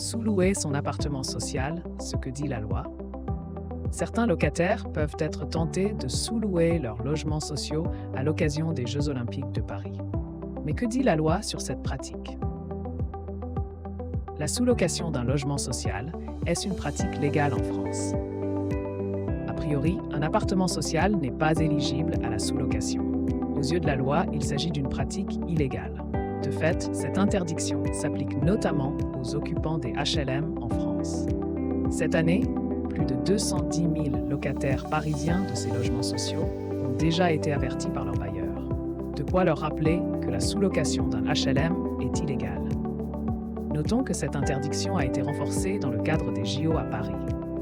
Sous-louer son appartement social, ce que dit la loi. Certains locataires peuvent être tentés de sous-louer leurs logements sociaux à l'occasion des Jeux Olympiques de Paris. Mais que dit la loi sur cette pratique? La sous-location d'un logement social, est-ce une pratique légale en France? A priori, un appartement social n'est pas éligible à la sous-location. Aux yeux de la loi, il s'agit d'une pratique illégale. De fait, cette interdiction s'applique notamment aux occupants des HLM en France. Cette année, plus de 210 000 locataires parisiens de ces logements sociaux ont déjà été avertis par leur bailleur. De quoi leur rappeler que la sous-location d'un HLM est illégale. Notons que cette interdiction a été renforcée dans le cadre des JO à Paris.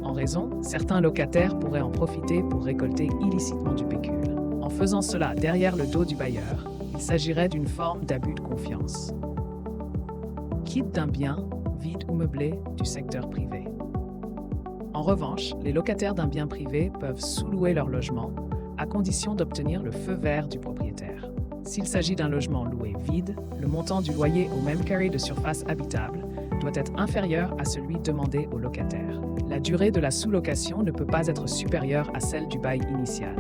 En raison, certains locataires pourraient en profiter pour récolter illicitement du pécule. En faisant cela derrière le dos du bailleur, il s'agirait d'une forme d'abus de confiance. Quitte d'un bien, vide ou meublé, du secteur privé. En revanche, les locataires d'un bien privé peuvent sous-louer leur logement, à condition d'obtenir le feu vert du propriétaire. S'il s'agit d'un logement loué vide, le montant du loyer au même carré de surface habitable doit être inférieur à celui demandé au locataire. La durée de la sous-location ne peut pas être supérieure à celle du bail initial.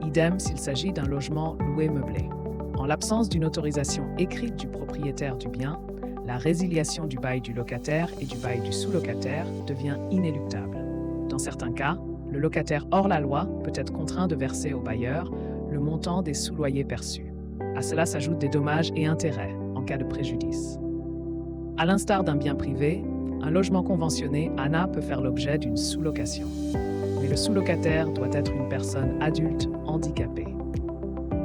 Idem s'il s'agit d'un logement loué meublé. En l'absence d'une autorisation écrite du propriétaire du bien, la résiliation du bail du locataire et du bail du sous-locataire devient inéluctable. Dans certains cas, le locataire hors la loi peut être contraint de verser au bailleur le montant des sous-loyers perçus. À cela s'ajoutent des dommages et intérêts en cas de préjudice. À l'instar d'un bien privé, un logement conventionné ANA peut faire l'objet d'une sous-location. Mais le sous-locataire doit être une personne adulte handicapée.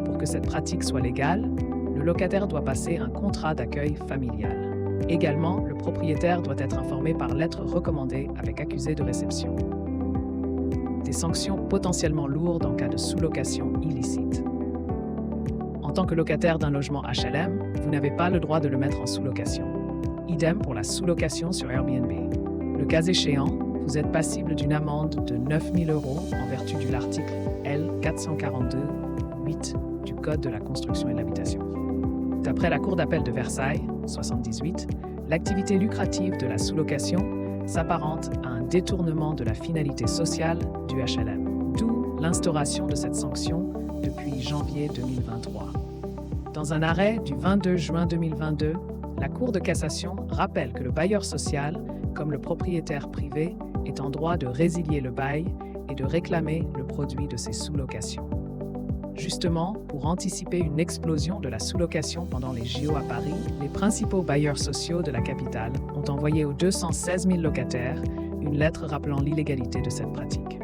Pour que cette pratique soit légale, le locataire doit passer un contrat d'accueil familial. Également, le propriétaire doit être informé par lettre recommandée avec accusé de réception. Des sanctions potentiellement lourdes en cas de sous-location illicite. En tant que locataire d'un logement HLM, vous n'avez pas le droit de le mettre en sous-location. Idem pour la sous-location sur Airbnb. Le cas échéant, vous êtes passible d'une amende de 9 000 € en vertu de l'article L. 442-8 du Code de la construction et de l'habitation. D'après la Cour d'appel de Versailles, 78, l'activité lucrative de la sous-location s'apparente à un détournement de la finalité sociale du HLM, d'où l'instauration de cette sanction depuis janvier 2023. Dans un arrêt du 22 juin 2022, la Cour de cassation rappelle que le bailleur social, comme le propriétaire privé, est en droit de résilier le bail et de réclamer le produit de ses sous-locations. Justement, pour anticiper une explosion de la sous-location pendant les JO à Paris, les principaux bailleurs sociaux de la capitale ont envoyé aux 216 000 locataires une lettre rappelant l'illégalité de cette pratique.